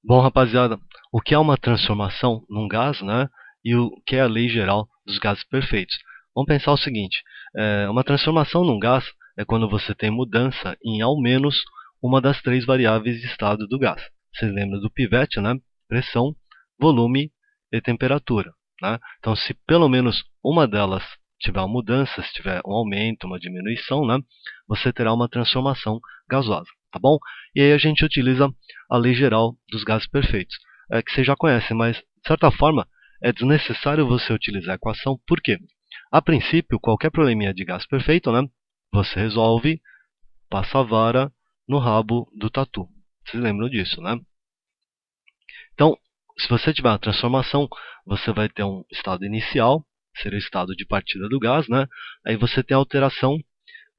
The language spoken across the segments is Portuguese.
Bom, rapaziada, o que é uma transformação num gás, né? E o que é a lei geral dos gases perfeitos? Vamos pensar o seguinte: uma transformação num gás é quando você tem mudança em ao menos uma das três variáveis de estado do gás. Vocês lembram do pivete, né? Pressão, volume e temperatura, né? Então, se pelo menos uma delas tiver uma mudança, se tiver um aumento, uma diminuição, né? Você terá uma transformação gasosa, tá bom? E aí a gente utiliza a lei geral dos gases perfeitos, que você já conhece, mas de certa forma é desnecessário você utilizar a equação, por quê? A princípio, qualquer probleminha de gás perfeito, né, você resolve, passa a vara no rabo do tatu. Vocês lembram disso, né? Então, se você tiver uma transformação, você vai ter um estado inicial, seria o estado de partida do gás, né? Aí você tem alteração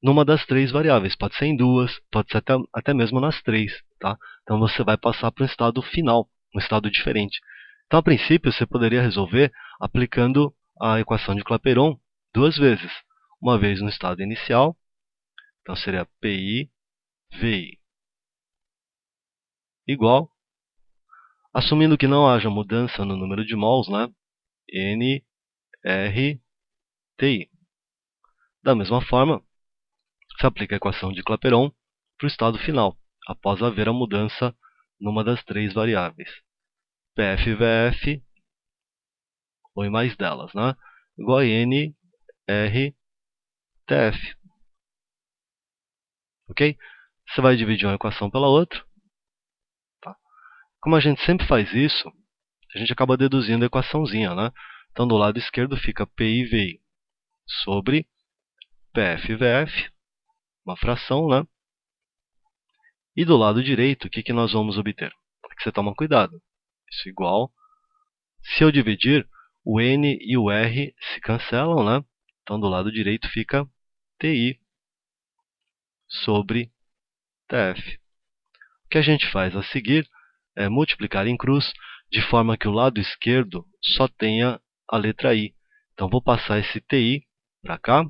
numa das três variáveis, pode ser em duas, pode ser até mesmo nas três, tá? Então você vai passar para um estado final, um estado diferente. Então, a princípio, você poderia resolver aplicando a equação de Clapeyron duas vezes. Uma vez no estado inicial, então seria PI, VI igual, assumindo que não haja mudança no número de mols, né? N, R, TI. Da mesma forma, se aplica a equação de Clapeyron para o estado final, após haver a mudança numa das três variáveis. PF, VF, ou em mais delas, né? Igual a N, R, TF. Ok? Você vai dividir uma equação pela outra. Tá? Como a gente sempre faz isso, a gente acaba deduzindo a equaçãozinha, né? Então, do lado esquerdo fica PI/VI sobre PF/VF, uma fração, né? E do lado direito, o que nós vamos obter? É que você toma cuidado. Isso é igual. Se eu dividir, o N e o R se cancelam, né? Então, do lado direito fica TI sobre TF. O que a gente faz a seguir é multiplicar em cruz, de forma que o lado esquerdo só tenha a letra I. Então, vou passar esse TI para cá,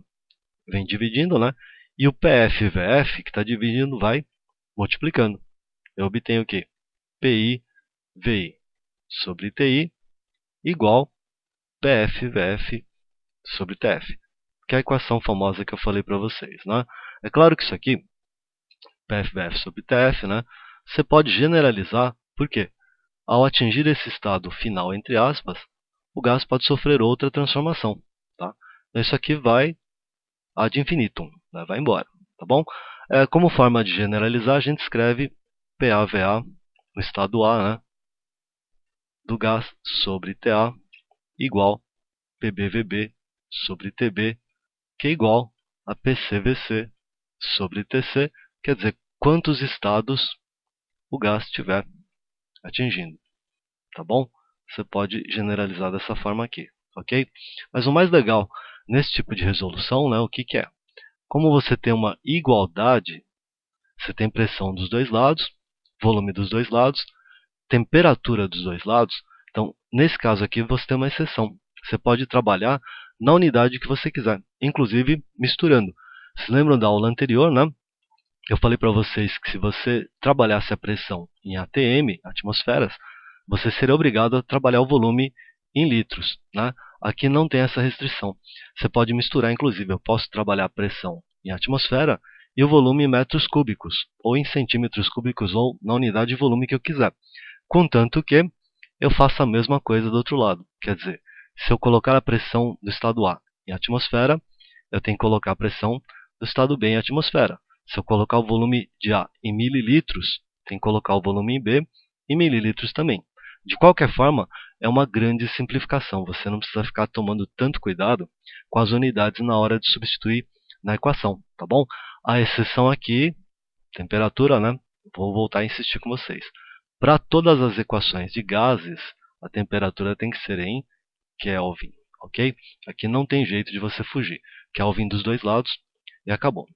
vem dividindo, né? E o PF e VF, que está dividindo, vai multiplicando. Eu obtenho o quê? PI, VI sobre TI igual PF, VF sobre TF, que é a equação famosa que eu falei para vocês, né? É claro que isso aqui, PF, VF sobre TF, né? Você pode generalizar, por quê? Ao atingir esse estado final, entre aspas, o gás pode sofrer outra transformação, tá? Então, isso aqui vai ad infinitum, né? Vai embora, tá bom? Como forma de generalizar, a gente escreve PAVA, o estado A, né, do gás sobre TA igual PBVB sobre TB, que é igual a PCVC sobre TC, quer dizer, quantos estados o gás estiver atingindo, tá bom? Você pode generalizar dessa forma aqui, ok? Mas o mais legal nesse tipo de resolução, né, o que é? Como você tem uma igualdade, você tem pressão dos dois lados, volume dos dois lados, temperatura dos dois lados. Então, nesse caso aqui, você tem uma exceção. Você pode trabalhar na unidade que você quiser, inclusive misturando. Se lembram da aula anterior, né? Eu falei para vocês que se você trabalhasse a pressão em ATM, atmosferas, você seria obrigado a trabalhar o volume em litros, né? Aqui não tem essa restrição. Você pode misturar, inclusive, eu posso trabalhar a pressão em atmosfera e o volume em metros cúbicos, ou em centímetros cúbicos, ou na unidade de volume que eu quiser. Contanto que eu faça a mesma coisa do outro lado. Quer dizer, se eu colocar a pressão do estado A em atmosfera, eu tenho que colocar a pressão do estado B em atmosfera. Se eu colocar o volume de A em mililitros, tem que colocar o volume em B em mililitros também. De qualquer forma, é uma grande simplificação. Você não precisa ficar tomando tanto cuidado com as unidades na hora de substituir na equação, tá bom? A exceção aqui, temperatura, né? Vou voltar a insistir com vocês. Para todas as equações de gases, a temperatura tem que ser em Kelvin, ok? Aqui não tem jeito de você fugir. Kelvin dos dois lados e acabou.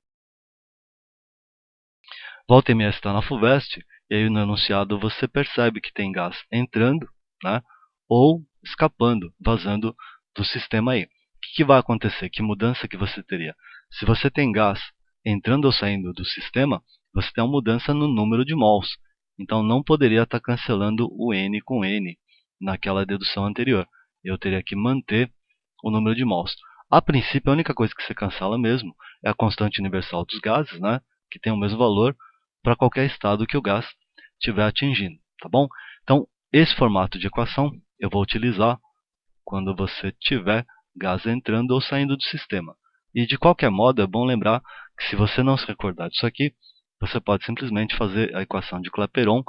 Volta e meia está na FUVEST, e aí no enunciado você percebe que tem gás entrando, né, ou escapando, vazando do sistema aí. O que vai acontecer? Que mudança que você teria? Se você tem gás entrando ou saindo do sistema, você tem uma mudança no número de mols. Então não poderia estar cancelando o N com N naquela dedução anterior. Eu teria que manter o número de mols. A princípio, a única coisa que você cancela mesmo é a constante universal dos gases, né, que tem o mesmo valor para qualquer estado que o gás estiver atingindo. Tá bom? Então, esse formato de equação eu vou utilizar quando você tiver gás entrando ou saindo do sistema. E de qualquer modo, é bom lembrar que se você não se recordar disso aqui, você pode simplesmente fazer a equação de Clapeyron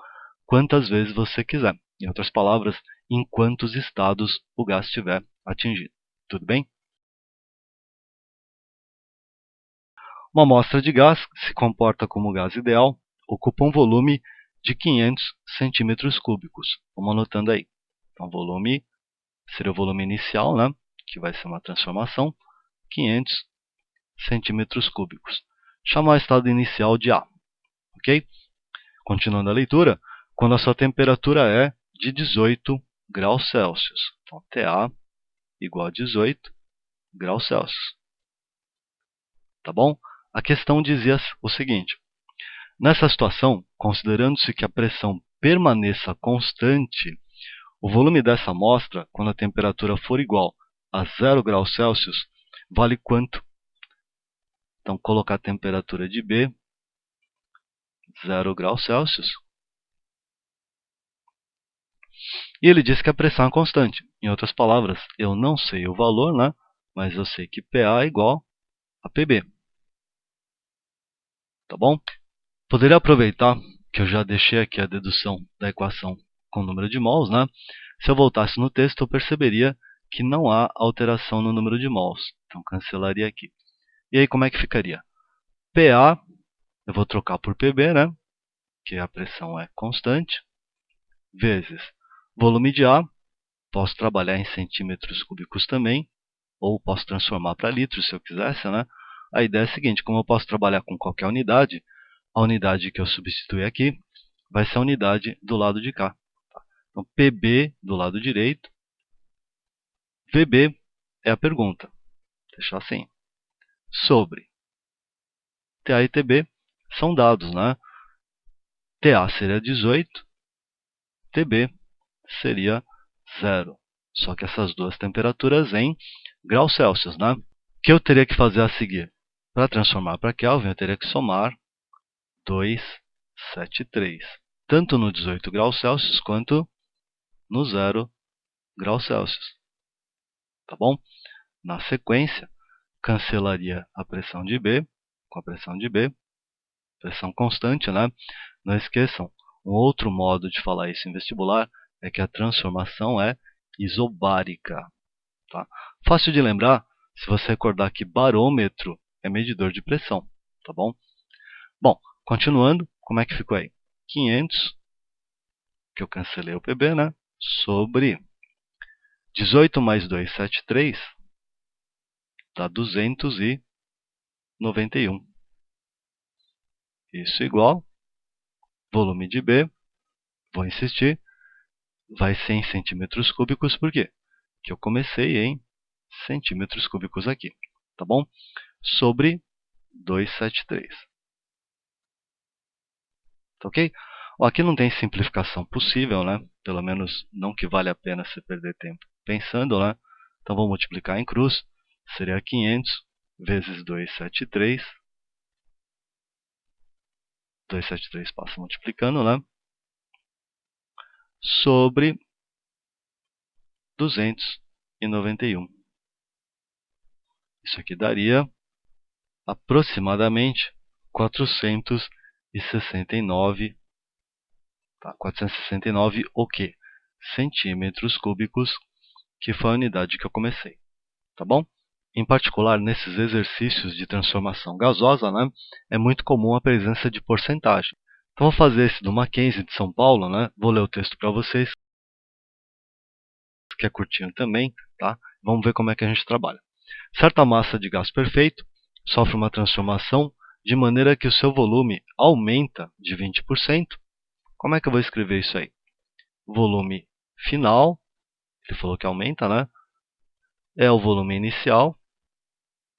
quantas vezes você quiser. Em outras palavras, em quantos estados o gás estiver atingido. Tudo bem? Uma amostra de gás que se comporta como gás ideal ocupa um volume de 500 centímetros cúbicos. Vamos anotando aí. Então, volume seria o volume inicial, né, que vai ser uma transformação, 500 centímetros cúbicos. Chamar o estado inicial de A. Ok? Continuando a leitura, quando a sua temperatura é de 18 graus Celsius. Então, TA igual a 18 graus Celsius. Tá bom? A questão dizia o seguinte: nessa situação, considerando-se que a pressão permaneça constante, o volume dessa amostra, quando a temperatura for igual a 0 graus Celsius, vale quanto? Então, colocar a temperatura de B, 0 graus Celsius. E ele diz que a pressão é constante. Em outras palavras, eu não sei o valor, né? Mas eu sei que PA é igual a PB. Tá bom? Poderia aproveitar que eu já deixei aqui a dedução da equação com o número de mols, né? Se eu voltasse no texto, eu perceberia que não há alteração no número de mols. Então, cancelaria aqui. E aí, como é que ficaria? PA, eu vou trocar por PB, né? Que a pressão é constante, vezes volume de A, posso trabalhar em centímetros cúbicos também, ou posso transformar para litros se eu quisesse, né? A ideia é a seguinte: como eu posso trabalhar com qualquer unidade, a unidade que eu substituir aqui vai ser a unidade do lado de cá. Então, PB do lado direito, VB é a pergunta, deixar assim, sobre TA e TB são dados, né? TA seria 18, TB seria 0. Só que essas duas temperaturas em graus Celsius, né? O que eu teria que fazer a seguir? Para transformar para Kelvin, eu teria que somar 273. Tanto no 18 graus Celsius quanto no 0 graus Celsius. Tá bom? Na sequência, cancelaria a pressão de B com a pressão de B. Pressão constante, né? Não esqueçam, um outro modo de falar isso em vestibular é que a transformação é isobárica. Tá? Fácil de lembrar se você recordar que barômetro é medidor de pressão. Tá bom? Bom, continuando, como é que ficou aí? 500, que eu cancelei o PB, né? Sobre 18 mais 273 dá 291. Isso igual volume de B, vou insistir, vai ser em centímetros cúbicos, por quê? Porque eu comecei em centímetros cúbicos aqui, tá bom? Sobre 273. Tá ok? Aqui não tem simplificação possível, né? Pelo menos não que vale a pena você perder tempo pensando, né? Então vou multiplicar em cruz, seria 500 vezes 273. 273 passa multiplicando, né? Sobre 291. Isso aqui daria aproximadamente 469, tá? 469 o quê? Centímetros cúbicos, que foi a unidade que eu comecei, tá bom? Em particular, nesses exercícios de transformação gasosa, né, é muito comum a presença de porcentagem. Então, vou fazer esse do Mackenzie de São Paulo, né? Vou ler o texto para vocês, que é curtinho também, tá? Vamos ver como é que a gente trabalha. Certa massa de gás perfeito sofre uma transformação de maneira que o seu volume aumenta de 20%. Como é que eu vou escrever isso aí? Volume final, ele falou que aumenta, né? É o volume inicial,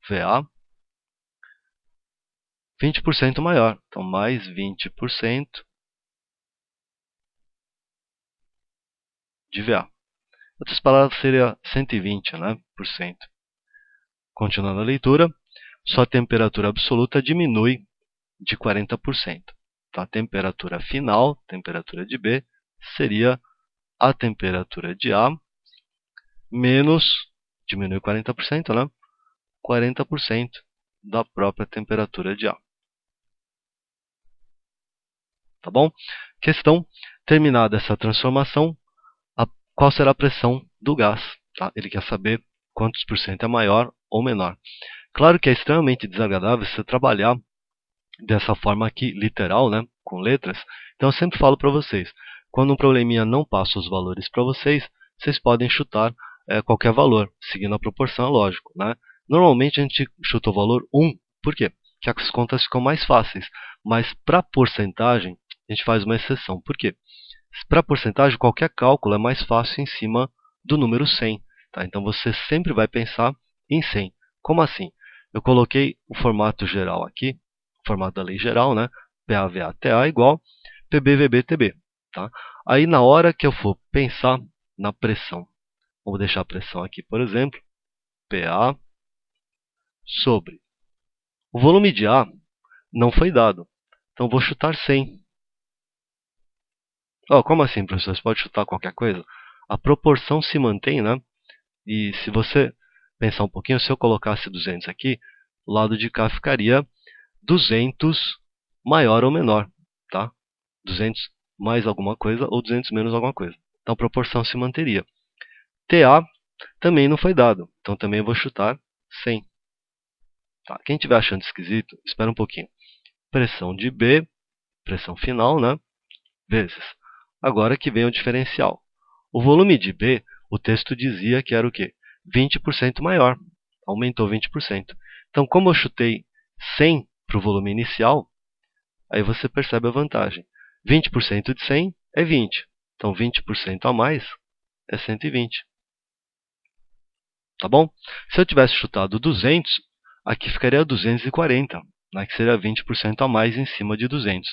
VA, 20% maior. Então, mais 20% de VA. Em outras palavras, seria 120, né, por cento. Continuando a leitura, sua temperatura absoluta diminui de 40%. Então, a temperatura final, temperatura de B, seria a temperatura de A menos, diminui 40%, né? 40% da própria temperatura de A. Tá bom? Questão, terminada essa transformação, qual será a pressão do gás? Tá? Ele quer saber quantos por cento é maior ou menor. Claro que é extremamente desagradável você trabalhar dessa forma aqui, literal, né? Com letras. Então eu sempre falo para vocês, quando um probleminha não passa os valores para vocês, vocês podem chutar qualquer valor, seguindo a proporção, lógico, né? Normalmente a gente chuta o valor 1, por quê? Porque as contas ficam mais fáceis, mas para porcentagem a gente faz uma exceção, por quê? Para porcentagem, qualquer cálculo é mais fácil em cima do número 100, tá? Então você sempre vai pensar em 100. Como assim? Eu coloquei o formato geral aqui, formato da lei geral, né? PAVA-TA igual PB-VB-TB. Tá? Aí na hora que eu for pensar na pressão, vamos deixar a pressão aqui, por exemplo, PA sobre o volume de A não foi dado. Então vou chutar 100. Oh, como assim, professor? Você pode chutar qualquer coisa? A proporção se mantém, né? E se você pensar um pouquinho, se eu colocasse 200 aqui, o lado de cá ficaria 200 maior ou menor, tá? 200 mais alguma coisa ou 200 menos alguma coisa. Então a proporção se manteria. TA também não foi dado, então também eu vou chutar 100. Tá? Quem estiver achando esquisito, espera um pouquinho. Pressão de B, pressão final, né? Vezes. Agora que vem o diferencial. O volume de B, o texto dizia que era o quê? 20% maior. Aumentou 20%. Então, como eu chutei 100 para o volume inicial, aí você percebe a vantagem. 20% de 100 é 20. Então, 20% a mais é 120. Tá bom? Se eu tivesse chutado 200, aqui ficaria 240, né, que seria 20% a mais em cima de 200.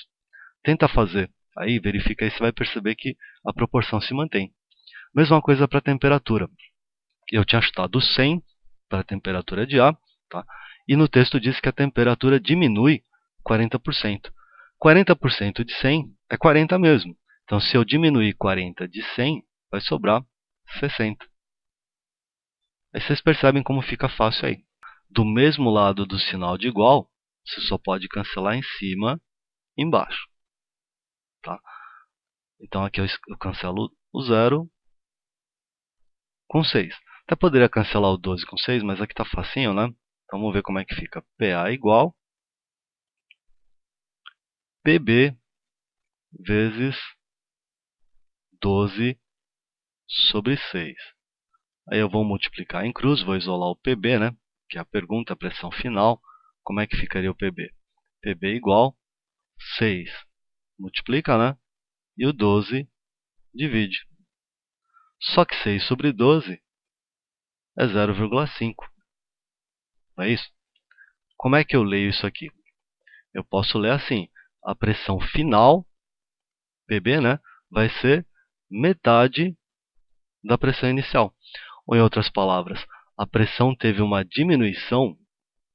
Tenta fazer. Aí, verifica aí, você vai perceber que a proporção se mantém. Mesma coisa para a temperatura. Eu tinha chutado 100 para a temperatura de A, tá? E no texto diz que a temperatura diminui 40%. 40% de 100 é 40 mesmo. Então, se eu diminuir 40 de 100, vai sobrar 60. Aí vocês percebem como fica fácil aí. Do mesmo lado do sinal de igual, você só pode cancelar em cima e embaixo. Tá? Então, aqui eu cancelo o 0 com 6. Até poderia cancelar o 12 com 6, mas aqui está facinho, né? Então vamos ver como é que fica. PA igual PB vezes 12 sobre 6. Aí eu vou multiplicar em cruz, vou isolar o PB, né? Que é a pergunta, a pressão final. Como é que ficaria o PB? PB igual 6. Multiplica, né? E o 12 divide. Só que 6 sobre 12 é 0,5. Não é isso? Como é que eu leio isso aqui? Eu posso ler assim. A pressão final, PB, né, vai ser metade da pressão inicial. Ou, em outras palavras, a pressão teve uma diminuição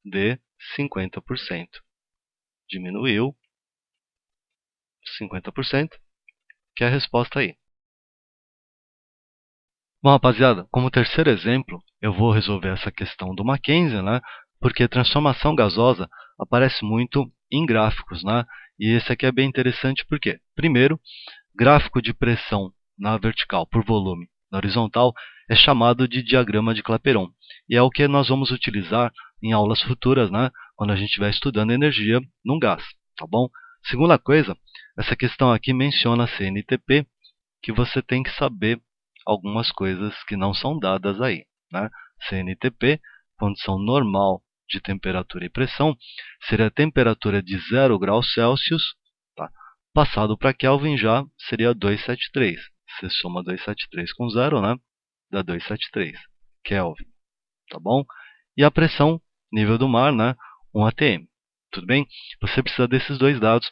de 50%. Diminuiu 50%, que é a resposta aí. Bom, rapaziada, como terceiro exemplo, eu vou resolver essa questão do Mackenzie, né? Porque transformação gasosa aparece muito em gráficos, né? E esse aqui é bem interessante porque, primeiro, gráfico de pressão na vertical por volume na horizontal é chamado de diagrama de Clapeyron. E é o que nós vamos utilizar em aulas futuras, né? Quando a gente estiver estudando energia num gás, tá bom? Segunda coisa, essa questão aqui menciona a CNTP, que você tem que saber algumas coisas que não são dadas aí, né? CNTP, condição normal de temperatura e pressão, seria a temperatura de 0 graus Celsius, tá? Passado para Kelvin já seria 273. Você soma 273 com 0, né? Dá 273 Kelvin, tá bom? E a pressão, nível do mar, né? 1 atm. Tudo bem? Você precisa desses dois dados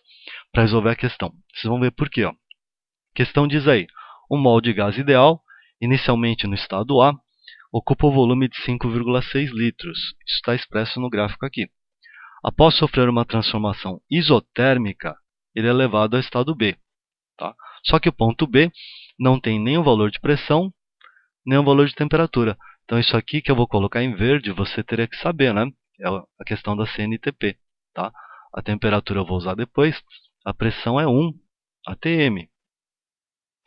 para resolver a questão. Vocês vão ver por quê, ó. A questão diz aí, o mol de gás ideal inicialmente no estado A, ocupa o volume de 5,6 litros. Isso está expresso no gráfico aqui. Após sofrer uma transformação isotérmica, ele é levado ao estado B. Tá? Só que o ponto B não tem nem o valor de pressão, nem o valor de temperatura. Então isso aqui que eu vou colocar em verde, você teria que saber, né? É a questão da CNTP. Tá? A temperatura eu vou usar depois. A pressão é 1 atm.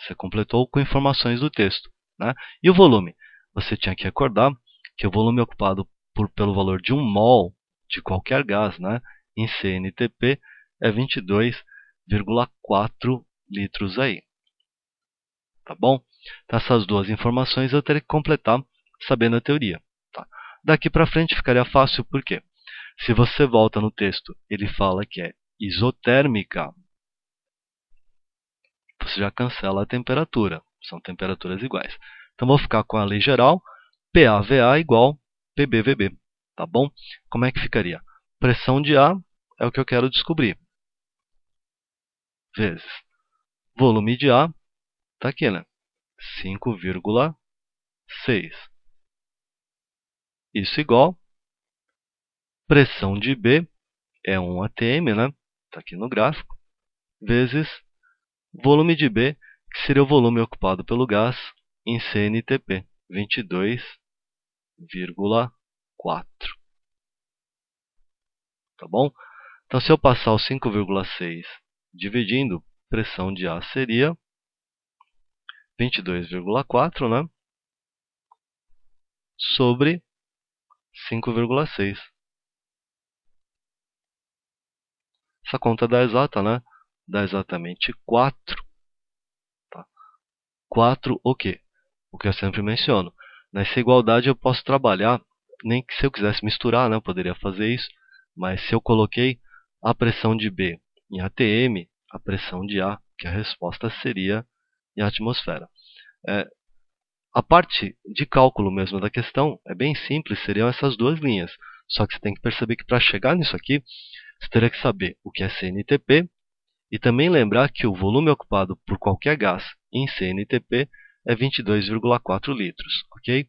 Você completou com informações do texto. Né? E o volume? Você tinha que recordar que o volume ocupado pelo valor de 1 mol de qualquer gás, né, em CNTP é 22,4 litros aí. Tá bom? Então, essas duas informações eu teria que completar sabendo a teoria. Tá? Daqui para frente ficaria fácil, por quê? Se você volta no texto, ele fala que é isotérmica, você já cancela a temperatura. São temperaturas iguais. Então, vou ficar com a lei geral, PAVA igual PBVB. Tá bom? Como é que ficaria? Pressão de A é o que eu quero descobrir. Vezes volume de A, está aqui, né? 5,6. Isso igual pressão de B, é 1 atm, né? Está aqui no gráfico, vezes volume de B, que seria o volume ocupado pelo gás em CNTP, 22,4. Tá bom? Então, se eu passar o 5,6 dividindo, pressão de A seria 22,4, né? Sobre 5,6. Essa conta dá exata, né? Dá exatamente 4. Tá? 4 o quê? O que eu sempre menciono. Nessa igualdade eu posso trabalhar, nem que se eu quisesse misturar, né, eu poderia fazer isso, mas se eu coloquei a pressão de B em atm, a pressão de A, que a resposta seria em atmosfera. A parte de cálculo mesmo da questão é bem simples, seriam essas duas linhas. Só que você tem que perceber que para chegar nisso aqui, você teria que saber o que é CNTP e também lembrar que o volume ocupado por qualquer gás em CNTP é 22,4 litros, ok?